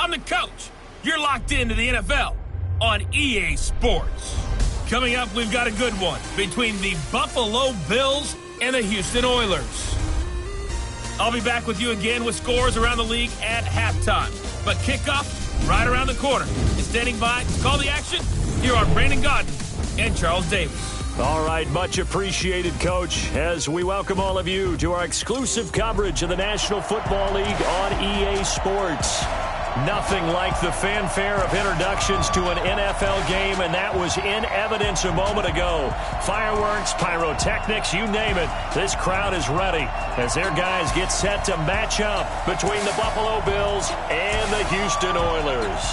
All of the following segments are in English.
I'm the coach. You're locked into the NFL on EA Sports. Coming up, we've got a good one between the Buffalo Bills and the Houston Oilers. I'll be back with you again with scores around the league at halftime. But kickoff right around the corner. And standing by to call the action, here are Brandon Godden and Charles Davis. All right, much appreciated, Coach, as we welcome all of you to our exclusive coverage of the National Football League on EA Sports. Nothing like the fanfare of introductions to an NFL game, and that was in evidence a moment ago. Fireworks, pyrotechnics, you name it. This crowd is ready as their guys get set to match up between the Buffalo Bills and the Houston Oilers.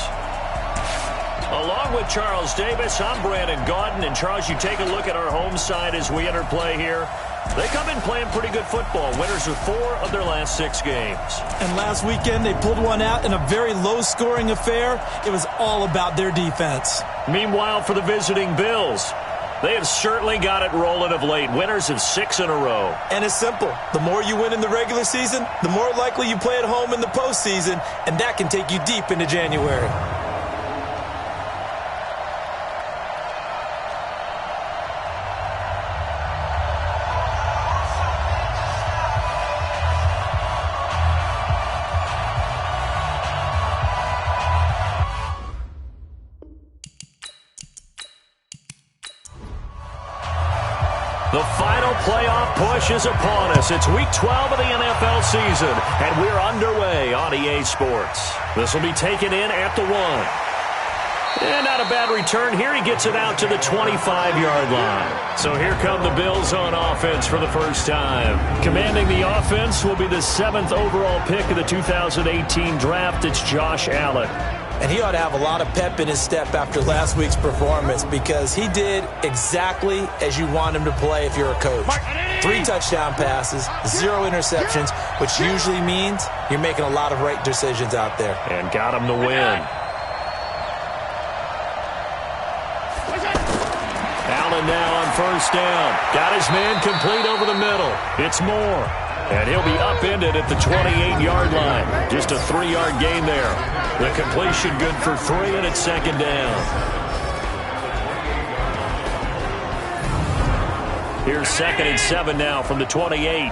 Along with Charles Davis, I'm Brandon Godden. And Charles, you take a look at our home side as we enter play here. They come in playing pretty good football. Winners of 4 of their last 6 games. And last weekend, they pulled one out in a very low-scoring affair. It was all about their defense. Meanwhile, for the visiting Bills, they have certainly got it rolling of late. Winners of 6 in a row. And it's simple. The more you win in the regular season, the more likely you play at home in the postseason, and that can take you deep into January. The final playoff push is upon us. It's week 12 of the NFL season, and we're underway on EA Sports. This will be taken in at the 1. And not a bad return here. He gets it out to the 25-yard line. So here come the Bills on offense for the first time. Commanding the offense will be the 7th overall pick of the 2018 draft. It's Josh Allen. And he ought to have a lot of pep in his step after last week's performance because he did exactly as you want him to play if you're a coach. 3 touchdown passes, 0 interceptions, which usually means you're making a lot of right decisions out there. And got him the win. Allen now on first down. Got his man complete over the middle. It's Moore. And he'll be upended at the 28-yard line. Just a 3-yard gain there. The completion good for 3, and it's second down. Here's 2nd and 7 now from the 28.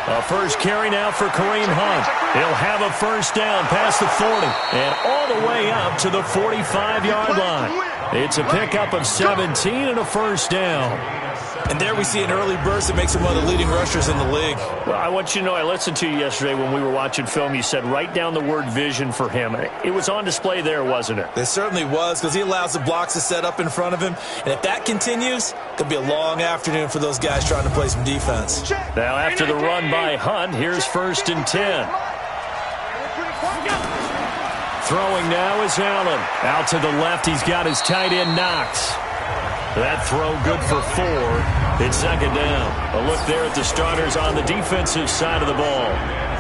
A first carry now for Kareem Hunt. He'll have a first down past the 40 and all the way up to the 45-yard line. It's a pickup of 17 and a first down. And there we see an early burst that makes him one of the leading rushers in the league. Well, I want you to know, I listened to you yesterday when we were watching film. You said write down the word vision for him. It was on display there, wasn't it? It certainly was because he allows the blocks to set up in front of him. And if that continues, it could be a long afternoon for those guys trying to play some defense. Now after the run by Hunt, here's 1st and 10. Throwing now is Allen. Out to the left, he's got his tight end Knox. That throw good for 4. It's second down. A look there at the starters on the defensive side of the ball.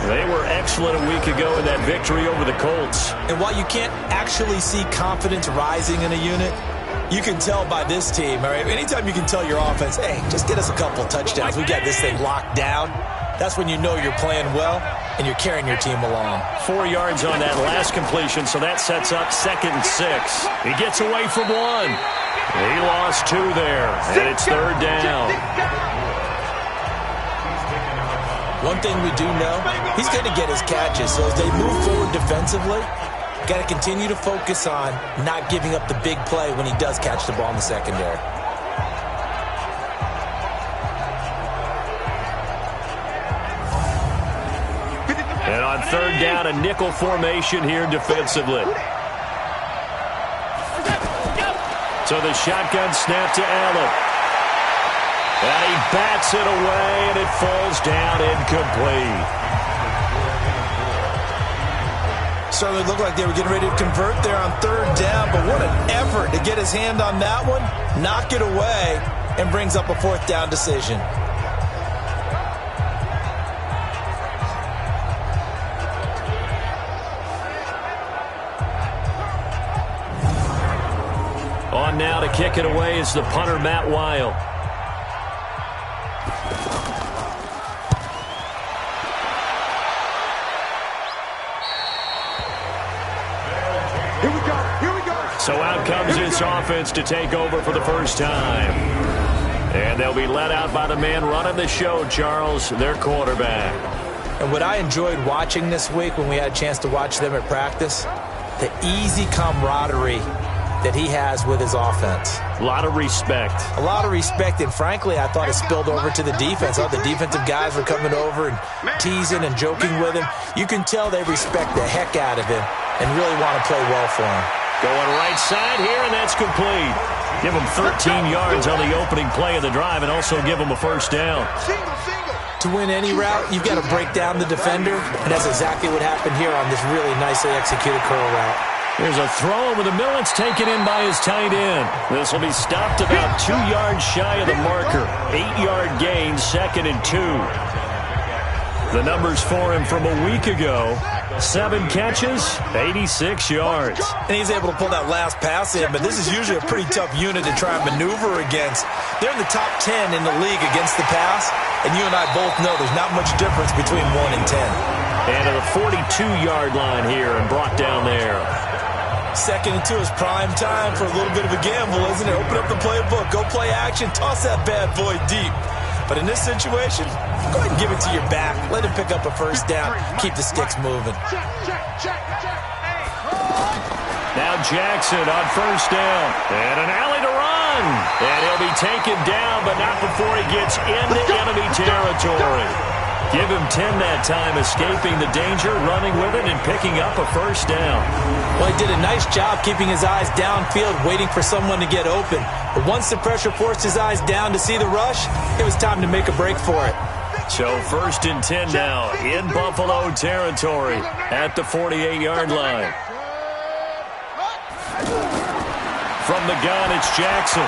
They were excellent a week ago in that victory over the Colts. And while you can't actually see confidence rising in a unit, you can tell by this team. All right? Anytime you can tell your offense, hey, just get us a couple touchdowns. We got this thing locked down. That's when you know you're playing well and you're carrying your team along. 4 yards on that last completion, so that sets up 2nd and 6. He gets away from 1. He lost 2 there, and it's 3rd down. One thing we do know, he's going to get his catches. So as they move forward defensively, got to continue to focus on not giving up the big play when he does catch the ball in the secondary. And on 3rd down, a nickel formation here defensively. So the shotgun snap to Allen. And he bats it away, and it falls down incomplete. Certainly looked like they were getting ready to convert there on 3rd down, but what an effort to get his hand on that one, knock it away, and brings up a 4th down decision. On now to kick it away is the punter, Matt Weil. So out comes this offense to take over for the first time. And they'll be led out by the man running the show, Charles, their quarterback. And what I enjoyed watching this week when we had a chance to watch them at practice, the easy camaraderie that he has with his offense. A lot of respect. A lot of respect, and frankly, I thought it spilled over to the defense. All the defensive guys were coming over and teasing and joking with him. You can tell they respect the heck out of him and really want to play well for him. Going right side here, and that's complete. Give him 13 yards on the opening play of the drive and also give him a first down. To win any route, you've got to break down the defender, and that's exactly what happened here on this really nicely executed curl route. There's a throw over the middle. It's taken in by his tight end. This will be stopped about 2 yards shy of the marker. 8-yard gain, 2nd and 2. The numbers for him from a week ago: 7 catches, 86 yards. And he's able to pull that last pass in, but this is usually a pretty tough unit to try and maneuver against. They're in the top 10 in the league against the pass, and you and I both know there's not much difference between 1 and 10. And to the 42-yard line here and brought down there. 2nd and 2 is prime time for a little bit of a gamble, isn't it? Open up the playbook, go play action, toss that bad boy deep. But in this situation, go ahead and give it to your back. Let him pick up a first down. Keep the sticks moving. Now Jackson on first down. And an alley to run. And he'll be taken down, but not before he gets into enemy territory. Give him 10 that time, escaping the danger, running with it, and picking up a first down. Well, he did a nice job keeping his eyes downfield, waiting for someone to get open. But once the pressure forced his eyes down to see the rush, it was time to make a break for it. So 1st and 10 now in Buffalo territory at the 48-yard line. From the gun, it's Jackson.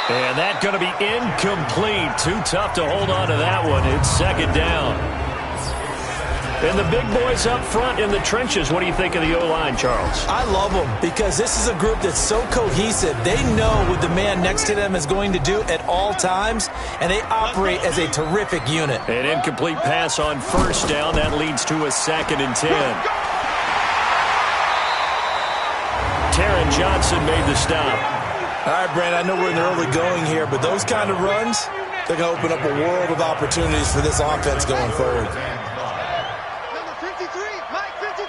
And that's going to be incomplete. Too tough to hold on to that one. It's 2nd down. And the big boys up front in the trenches. What do you think of the O-line, Charles? I love them because this is a group that's so cohesive. They know what the man next to them is going to do at all times, and they operate as a terrific unit. An incomplete pass on first down. That leads to a 2nd and 10. Taron Johnson made the stop. All right, Brand, I know we're in the early going here, but those kind of runs, they're going to open up a world of opportunities for this offense going forward. Number 53, Mike 53.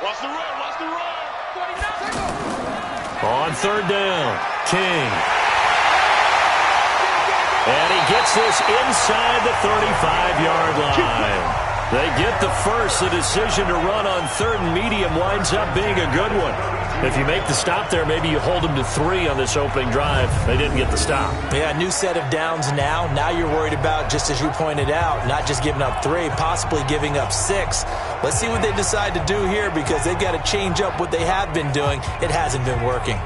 Watch the run, watch the run. 49. On 3rd down, King. And he gets this inside the 35-yard line. They get the first. The decision to run on 3rd and medium winds up being a good one. If you make the stop there, maybe you hold them to 3 on this opening drive. They didn't get the stop. Yeah, new set of downs now. Now you're worried about, just as you pointed out, not just giving up 3, possibly giving up 6. Let's see what they decide to do here because they've got to change up what they have been doing. It hasn't been working.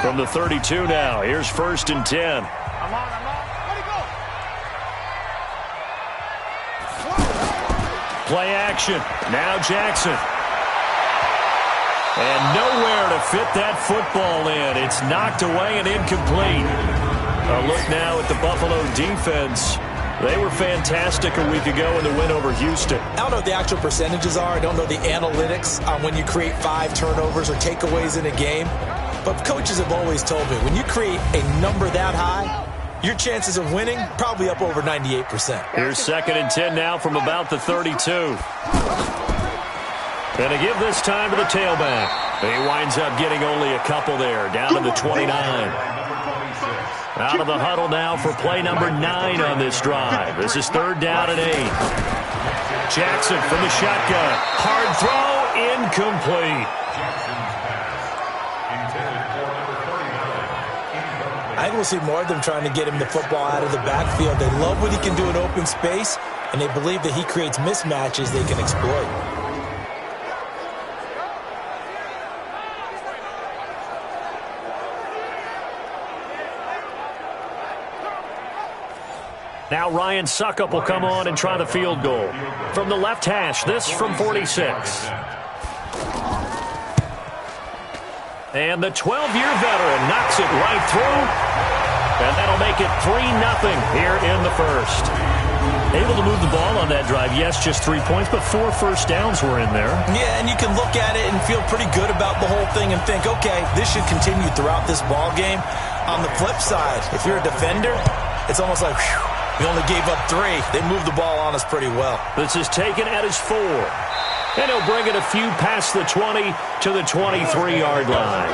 From the 32 now, here's 1st and 10. Play action. Now Jackson. And nowhere to fit that football in. It's knocked away and incomplete. A look now at the Buffalo defense. They were fantastic a week ago in the win over Houston. I don't know what the actual percentages are. I don't know the analytics on when you create 5 turnovers or takeaways in a game. But coaches have always told me, when you create a number that high, your chances of winning probably up over 98%. Here's 2nd and 10 now from about the 32. And to give this time to the tailback. He winds up getting only a couple there, down to the 29. Out of the huddle now for play number 9 on this drive. This is 3rd down and 8. Jackson from the shotgun. Hard throw, incomplete. I think we'll see more of them trying to get him the football out of the backfield. They love what he can do in open space, and they believe that he creates mismatches they can exploit. Now Ryan Suckup will come on and try the field goal. From the left hash, this from 46. And the 12-year veteran knocks it right through. And that'll make it 3-0 here in the first. Able to move the ball on that drive. Yes, just 3 points, but 4 first downs were in there. Yeah, and you can look at it and feel pretty good about the whole thing and think, okay, this should continue throughout this ball game. On the flip side, if you're a defender, it's almost like, whew, you only gave up 3. They moved the ball on us pretty well. This is taken at his 4. And he'll bring it a few past the 20 to the 23-yard line.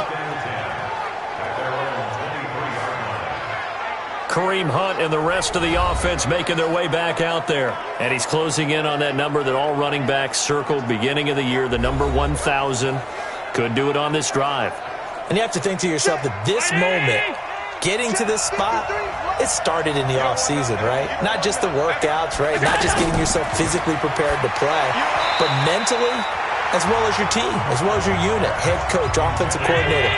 Kareem Hunt and the rest of the offense making their way back out there. And he's closing in on that number that all running backs circled beginning of the year, the number 1,000. Could do it on this drive. And you have to think to yourself that this moment, getting to this spot, it started in the offseason, right? Not just the workouts, right? Not just getting yourself physically prepared to play, but mentally, as well as your team, as well as your unit, head coach, offensive coordinator.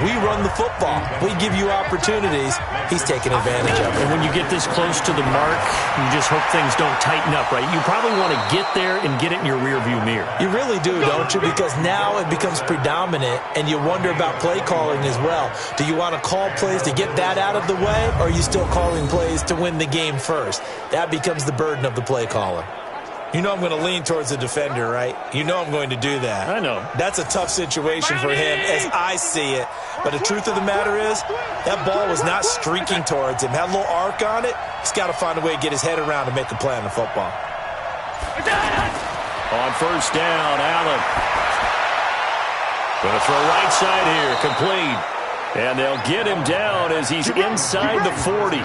We run the football. We give you opportunities. He's taking advantage of it. And when you get this close to the mark, you just hope things don't tighten up, right? You probably want to get there and get it in your rearview mirror. You really do, don't you? Because now it becomes predominant, and you wonder about play calling as well. Do you want to call plays to get that out of the way, or are you still calling plays to win the game first? That becomes the burden of the play caller. You know I'm going to lean towards the defender, right? You know I'm going to do that. I know. That's a tough situation for him as I see it. But the truth of the matter is, that ball was not streaking towards him. Had a little arc on it. He's got to find a way to get his head around to make a play on the football. On first down, Allen. Going to throw right side here, complete. And they'll get him down as he's inside the 40.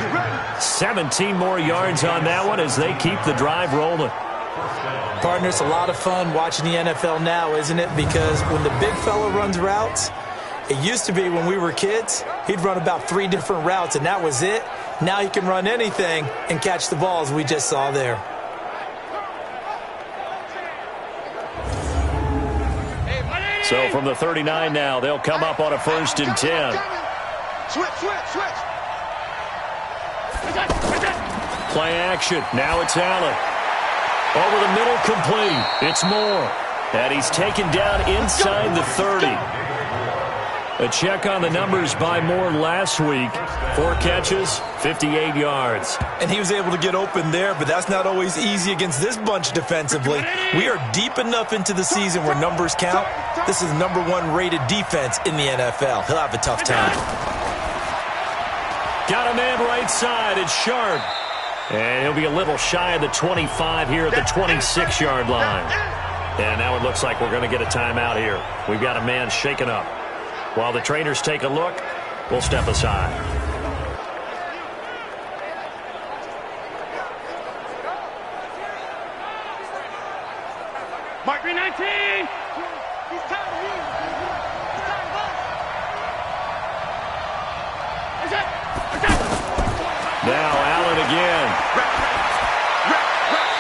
17 more yards on that one as they keep the drive rolling. Partner, it's a lot of fun watching the NFL now, isn't it? Because when the big fella runs routes, it used to be when we were kids, he'd run about 3 different routes, and that was it. Now he can run anything and catch the balls we just saw there. So from the 39 now, they'll come up on a 1st and 10. Switch. Play action. Now it's Allen. Over the middle, complete. It's Moore. And he's taken down inside the 30. A check on the numbers by Moore last week. 4 catches, 58 yards. And he was able to get open there, but that's not always easy against this bunch defensively. We are deep enough into the season where numbers count. This is number 1 rated defense in the NFL. He'll have a tough time. Got a man right side. It's Sharp. And he'll be a little shy of the 25 here at the 26-yard line. And now it looks like we're going to get a timeout here. We've got a man shaken up. While the trainers take a look, we'll step aside. Mark 19. Now Allen again.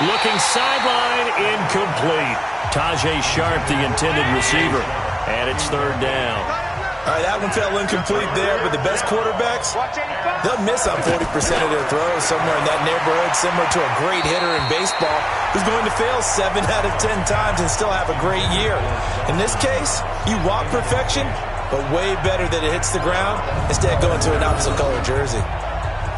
Looking sideline, incomplete. Tajay Sharp, the intended receiver. And it's 3rd down. All right, that one fell incomplete there, but the best quarterbacks, they'll miss on 40% of their throws somewhere in that neighborhood, similar to a great hitter in baseball who's going to fail 7 out of 10 times and still have a great year. In this case, you want perfection, but way better that it hits the ground instead of going to an opposite color jersey.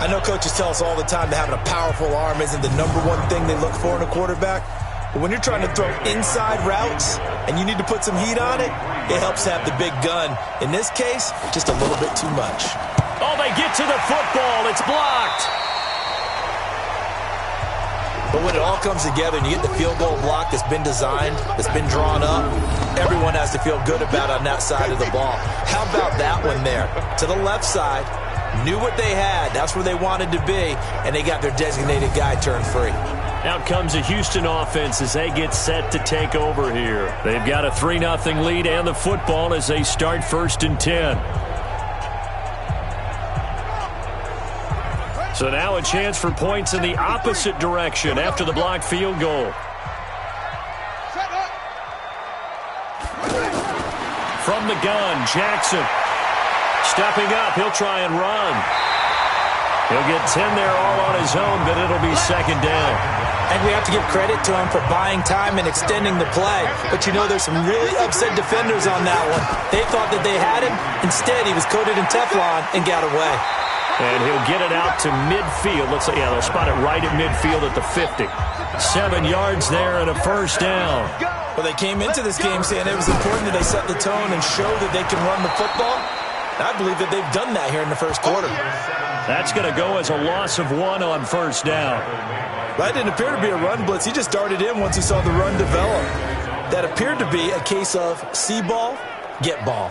I know coaches tell us all the time that having a powerful arm isn't the number 1 thing they look for in a quarterback. But when you're trying to throw inside routes and you need to put some heat on it, it helps to have the big gun. In this case, just a little bit too much. Oh, they get to the football. It's blocked. But when it all comes together and you get the field goal block that's been designed, that's been drawn up, everyone has to feel good about on that side of the ball. How about that one there? To the left side, knew what they had. That's where they wanted to be, and they got their designated guy turned free. Out comes a Houston offense as they get set to take over here. They've got a 3-0 lead and the football as they start 1st and 10. So now a chance for points in the opposite direction after the blocked field goal. From the gun, Jackson. Stepping up, he'll try and run. He'll get 10 there all on his own, but it'll be 2nd down. And we have to give credit to him for buying time and extending the play. But you know there's some really upset defenders on that one. They thought that they had him. Instead, he was coated in Teflon and got away. And he'll get it out to midfield. Let's say, yeah, they'll spot it right at midfield at the 50. 7 yards there and a first down. Well, they came into this game saying it was important that they set the tone and show that they can run the football. I believe that they've done that here in the first quarter. That's going to go as a loss of 1 on first down. That didn't appear to be a run blitz. He just darted in once he saw the run develop. That appeared to be a case of see ball, get ball.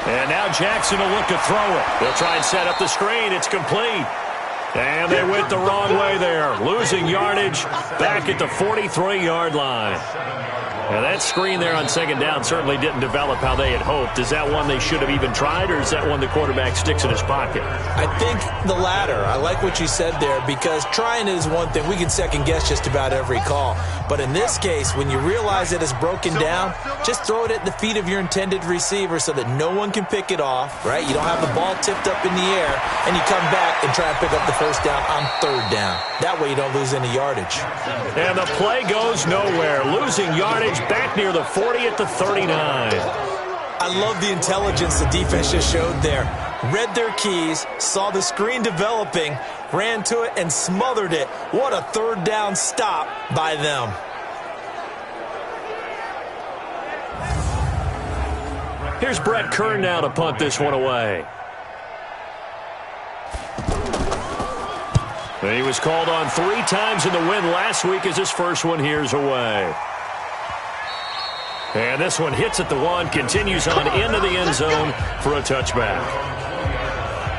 And now Jackson will look to throw it. They'll try and set up the screen. It's complete. And they went the wrong way there. Losing yardage back at the 43-yard line. Now that screen there on second down certainly didn't develop how they had hoped. Is that one they should have even tried, or is that one the quarterback sticks in his pocket? I think the latter. I like what you said there, because trying is one thing. We can second-guess just about every call. But in this case, when you realize that it's broken down, just throw it at the feet of your intended receiver so that no one can pick it off, right? You don't have the ball tipped up in the air, and you come back and try and pick up the first down on third down. That way you don't lose any yardage. And the play goes nowhere. Losing yardage back near the 40 at the 39. I love the intelligence the defense just showed there. Read their keys, saw the screen developing, ran to it, and smothered it. What a third down stop by them. Here's Brett Kern now to punt this one away. And he was called on 3 times in the win last week as his first one here's away. And this one hits at the 1, continues on into the end zone for a touchback.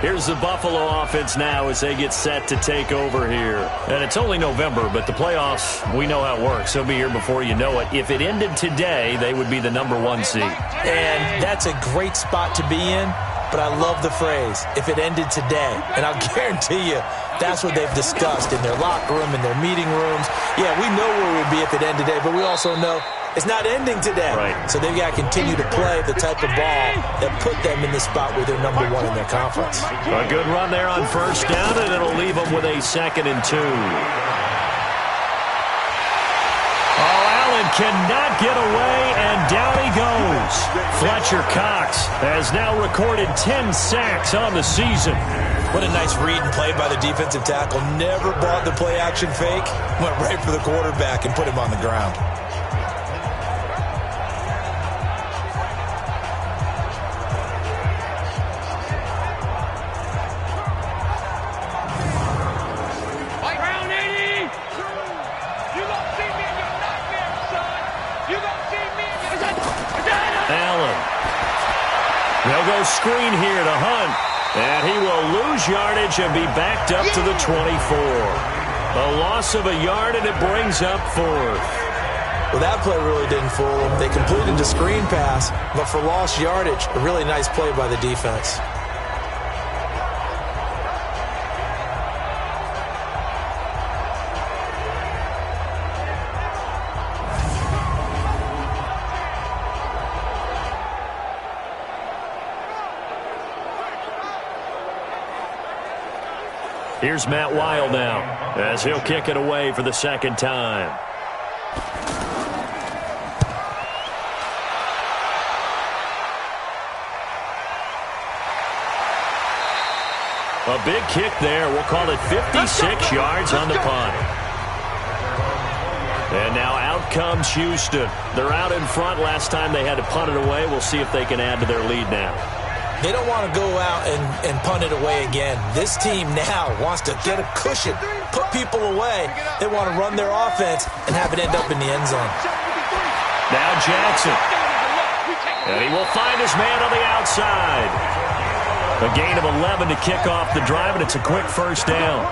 Here's the Buffalo offense now as they get set to take over here. And it's only November, but the playoffs, we know how it works. They'll be here before you know it. If it ended today, they would be the #1 seed. And that's a great spot to be in, but I love the phrase, if it ended today. And I'll guarantee you, that's what they've discussed in their locker room, in their meeting rooms. Yeah, we know where we'd be if it ended today, but we also know it's not ending today. Right. So they've got to continue to play the type of ball that put them in the spot where they're #1 in their conference. A good run there on first down, and it'll leave them with a 2nd and 2. Oh, Allen cannot get away, and down he goes. Fletcher Cox has now recorded 10 sacks on the season. What a nice read and play by the defensive tackle. Never bought the play-action fake. Went right for the quarterback and put him on the ground. They'll go screen here to Hunt. And he will lose yardage and be backed up to the 24. A loss of a yard, and it brings up 4th. Well, that play really didn't fool them. They completed the screen pass, but for lost yardage, a really nice play by the defense. Here's Matt Weil now as he'll kick it away for the 2nd time. A big kick there. We'll call it 56 yards on the punt. And now out comes Houston. They're out in front. Last time they had to punt it away. We'll see if they can add to their lead now. They don't want to go out and punt it away again. This team now wants to get a cushion, put people away. They want to run their offense and have it end up in the end zone. Now Jackson. And he will find his man on the outside. A gain of 11 to kick off the drive, and it's a quick first down.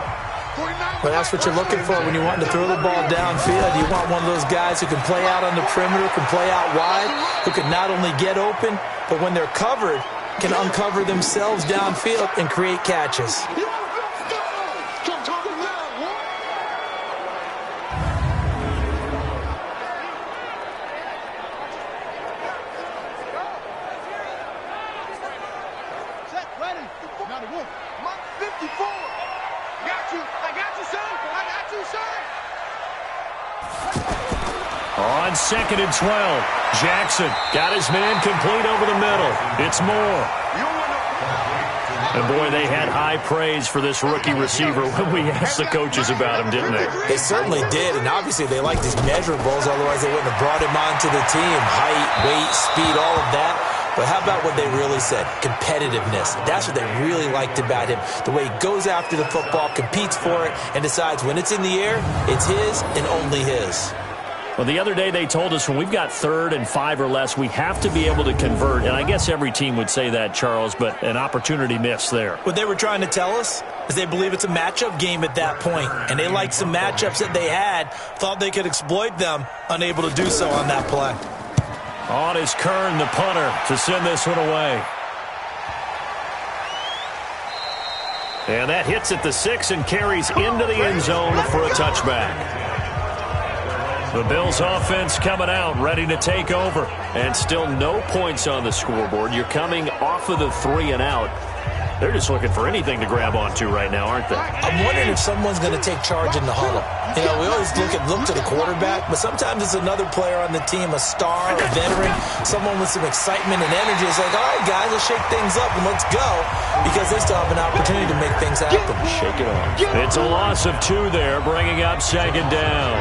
Well, that's what you're looking for when you want to throw the ball downfield. You want one of those guys who can play out on the perimeter, can play out wide, who can not only get open, but when they're covered, can uncover themselves downfield and create catches. Set, ready. 94. 54. Got On 2nd and 12, Jackson got his man complete over the middle. It's Moore. And, boy, they had high praise for this rookie receiver when we asked the coaches about him, didn't they? They certainly did, and obviously they liked his measurables. Otherwise, they wouldn't have brought him onto the team. Height, weight, speed, all of that. But how about what they really said? Competitiveness. That's what they really liked about him. The way he goes after the football, competes for it, and decides when it's in the air, it's his and only his. Well, the other day they told us when we've got 3rd and 5 or less, we have to be able to convert. And I guess every team would say that, Charles, but an opportunity missed there. What they were trying to tell us is they believe it's a matchup game at that point. And they liked some matchups that they had, thought they could exploit them, unable to do so on that play. On is Kern, the punter, to send this one away. And that hits at the 6 and carries into the end zone for a touchback. The Bills offense coming out, ready to take over. And still no points on the scoreboard. You're coming off of the 3 and out. They're just looking for anything to grab onto right now, aren't they? I'm wondering if someone's going to take charge in the huddle. You know, we always look to the quarterback, but sometimes it's another player on the team, a star, a veteran, someone with some excitement and energy. It's like, all right, guys, let's shake things up and let's go, because they still have an opportunity to make things happen. Shake it off. It's a loss of 2 there, bringing up 2nd down.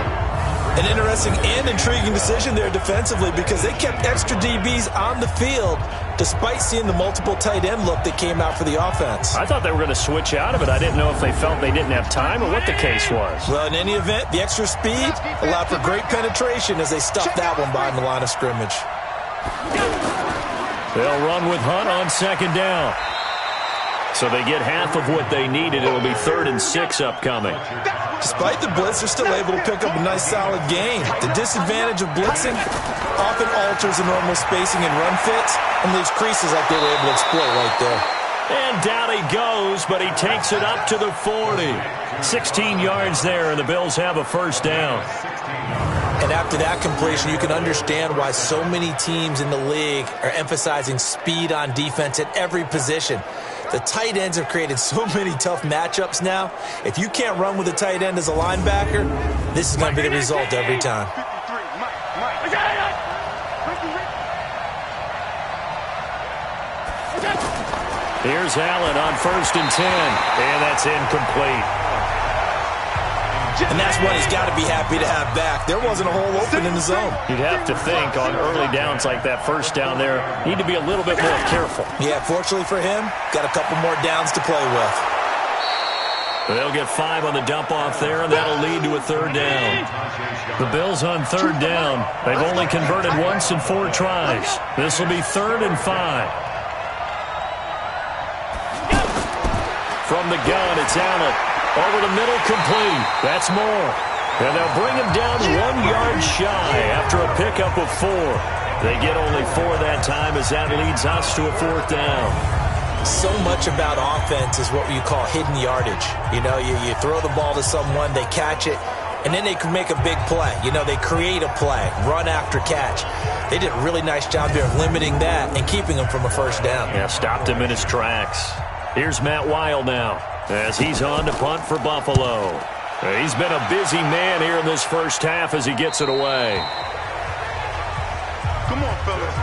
An interesting and intriguing decision there defensively, because they kept extra DBs on the field despite seeing the multiple tight end look that came out for the offense. I thought they were going to switch out of it. I didn't know if they felt they didn't have time or what the case was. Well, in any event, the extra speed allowed for great penetration as they stuffed that one behind the line of scrimmage. They'll run with Hunt on 2nd down. So they get half of what they needed. It'll be 3rd and 6 upcoming. Despite the blitz, they're still able to pick up a nice, solid gain. The disadvantage of blitzing often alters the normal spacing and run fits and leaves creases like they were able to exploit right there. And down he goes, but he takes it up to the 40. 16 yards there, and the Bills have a 1st down. And after that completion, you can understand why so many teams in the league are emphasizing speed on defense at every position. The tight ends have created so many tough matchups now. If you can't run with a tight end as a linebacker, this is going to be the result every time. Here's Allen on 1st and 10, and that's incomplete. And that's one he's got to be happy to have back. There wasn't a hole open in the zone. You'd have to think on early downs like that 1st down there, need to be a little bit more careful. Yeah, fortunately for him, got a couple more downs to play with. They'll get 5 on the dump-off there, and that'll lead to a 3rd down. The Bills on 3rd down. They've only converted once in 4 tries. This will be 3rd and 5. From the gun, it's Allen. Over the middle, complete. That's Moore. And they'll bring him down 1 yard shy after a pickup of 4. They get only 4 that time as that leads us to a 4th down. So much about offense is what you call hidden yardage. You know, you throw the ball to someone, they catch it, and then they can make a big play. You know, they create a play, run after catch. They did a really nice job there of limiting that and keeping him from a 1st down. Yeah, stopped him in his tracks. Here's Matt Weil now as he's on to punt for Buffalo. He's been a busy man here in this 1st half as he gets it away. Come on, fellas.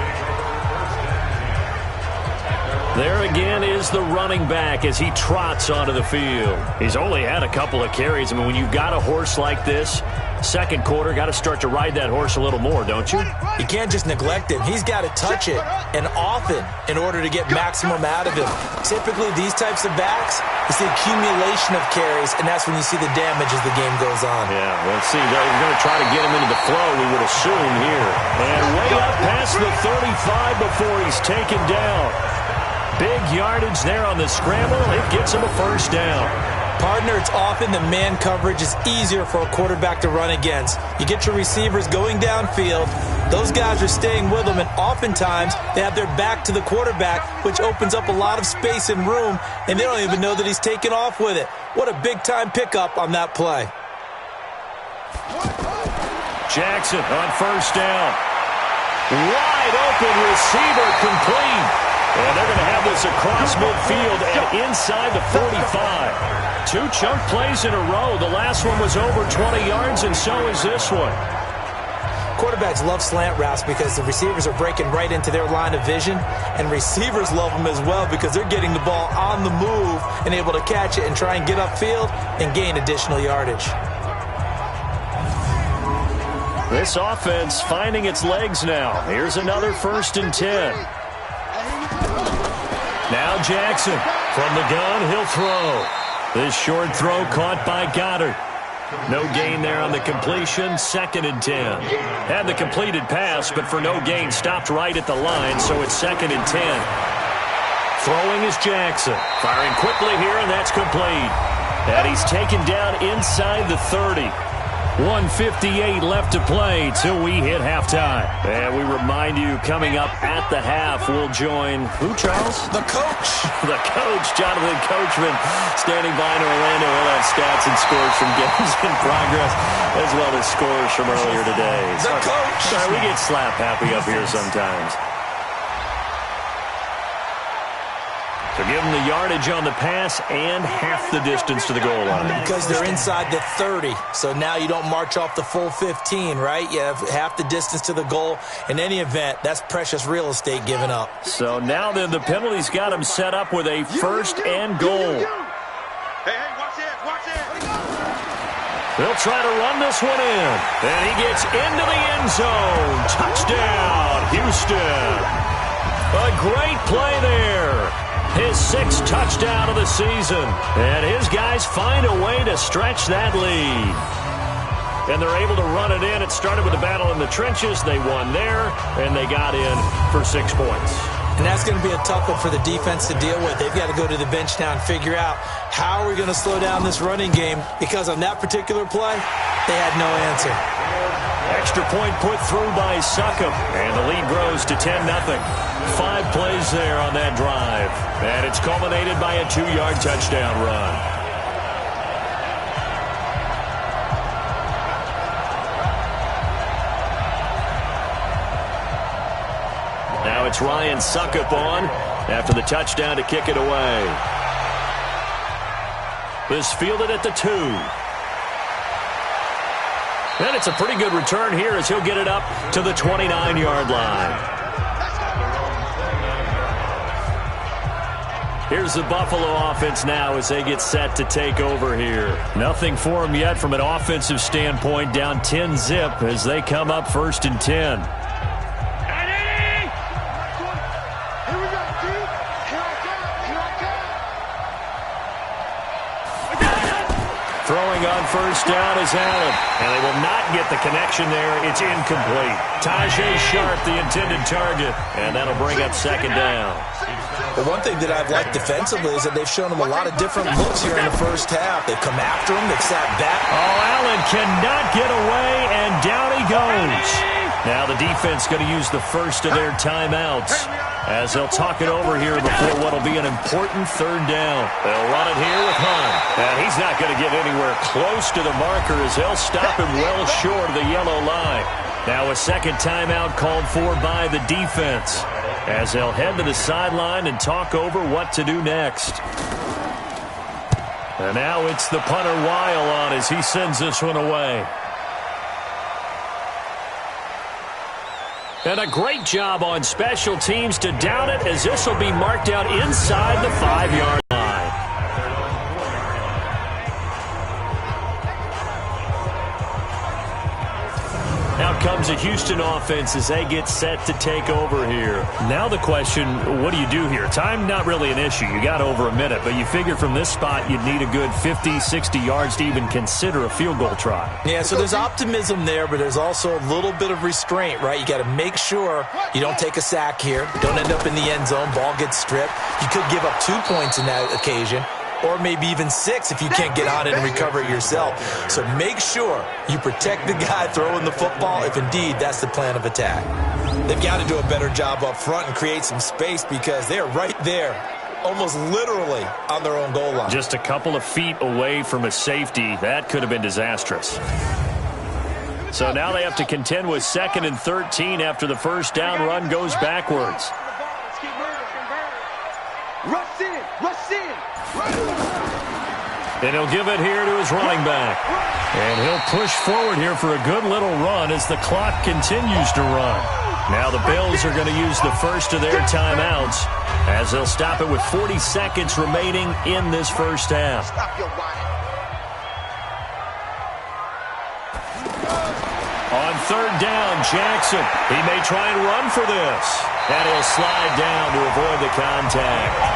There again is the running back as he trots onto the field. He's only had a couple of carries. I mean, when you've got a horse like this, 2nd quarter, got to start to ride that horse a little more, don't you? You can't just neglect him. He's got to touch it, and often, in order to get maximum out of him. Typically, these types of backs, it's the accumulation of carries, and that's when you see the damage as the game goes on. Yeah, let's see. They're going to try to get him into the flow, we would assume here. And way up past the 35 before he's taken down. Big yardage there on the scramble. It gets him a 1st down. Partner, it's often the man coverage is easier for a quarterback to run against. You get your receivers going downfield. Those guys are staying with them, and oftentimes they have their back to the quarterback, which opens up a lot of space and room, and they don't even know that he's taken off with it. What a big-time pickup on that play. Jackson on 1st down. Wide open receiver complete. And they're going to have this across midfield and inside the 45. 2 chunk plays in a row. The last one was over 20 yards, and so is this one. quarterbacks love slant routes because the receivers are breaking right into their line of vision, and receivers love them as well because they're getting the ball on the move and able to catch it and try and get upfield and gain additional yardage. This offense finding its legs now. Here's another 1st and 10. Now Jackson from the gun, he'll throw. This short throw caught by Goddard. No gain there on the completion, 2nd and 10. Had the completed pass, but for no gain, stopped right at the line, so it's 2nd and 10. Throwing is Jackson. Firing quickly here, and that's complete. And he's taken down inside the 30. 1:58 left to play till we hit halftime. And we remind you, coming up at the half, we'll join who, Charles? The coach. The coach, Jonathan Coachman, standing by in Orlando. We'll have stats and scores from games in progress, as well as scores from earlier today. The coach. Sorry, we get slap happy up here sometimes. So give them the yardage on the pass and half the distance to the goal line. Because they're inside the 30. So now you don't march off the full 15, right? You have half the distance to the goal. In any event, that's precious real estate given up. So now then the penalty's got them set up with a 1st and goal. Hey, watch it. They'll try to run this one in. And he gets into the end zone. Touchdown, Houston. A great play there. His 6th touchdown of the season. And his guys find a way to stretch that lead. And they're able to run it in. It started with a battle in the trenches. They won there, and they got in for 6 points. And that's going to be a tough one for the defense to deal with. They've got to go to the bench now and figure out how are we going to slow down this running game, because on that particular play, they had no answer. Extra point put through by Succop, and the lead grows to 10-0. 5 plays there on that drive, and it's culminated by a 2-yard touchdown run. Now it's Ryan Succop on after the touchdown to kick it away. This fielded at the 2. And it's a pretty good return here as he'll get it up to the 29-yard line. Here's the Buffalo offense now as they get set to take over here. Nothing for them yet from an offensive standpoint, down 10-zip as they come up 1st and 10. Throwing on 1st down is Allen, and they will not get the connection there. It's incomplete. Tajay Sharp, the intended target, and that'll bring up 2nd down. The one thing that I've liked defensively is that they've shown them a lot of different looks here in the first half. They've come after him, they've sat back. Oh, Allen cannot get away, and down he goes. Now the defense going to use the first of their timeouts as they'll talk it over here before what will be an important 3rd down. They'll run it here with Hunt. And he's not going to get anywhere close to the marker as they'll stop him well short of the yellow line. Now a 2nd timeout called for by the defense as they'll head to the sideline and talk over what to do next. And now it's the punter Weil on as he sends this one away. And a great job on special teams to down it as this will be marked out inside the 5-yard line. Out comes a Houston offense as they get set to take over here. Now the question, what do you do here? Time not really an issue. You got over a minute, but you figure from this spot you'd need a good 50, 60 yards to even consider a field goal try. Yeah, so there's optimism there, but there's also a little bit of restraint, right? You got to make sure you don't take a sack here. Don't end up in the end zone. Ball gets stripped. You could give up 2 points in that occasion, or maybe even 6 if you can't get on it and recover it yourself. So make sure you protect the guy throwing the football if indeed that's the plan of attack. They've got to do a better job up front and create some space because they're right there, almost literally on their own goal line. Just a couple of feet away from a safety. That could have been disastrous. So now they have to contend with 2nd and 13 after the first down run goes backwards. Rush in. And he'll give it here to his running back. And he'll push forward here for a good little run as the clock continues to run. Now the Bills are going to use the first of their timeouts as they'll stop it with 40 seconds remaining in this first half. On third down, Jackson. He may try and run for this. And he'll slide down to avoid the contact.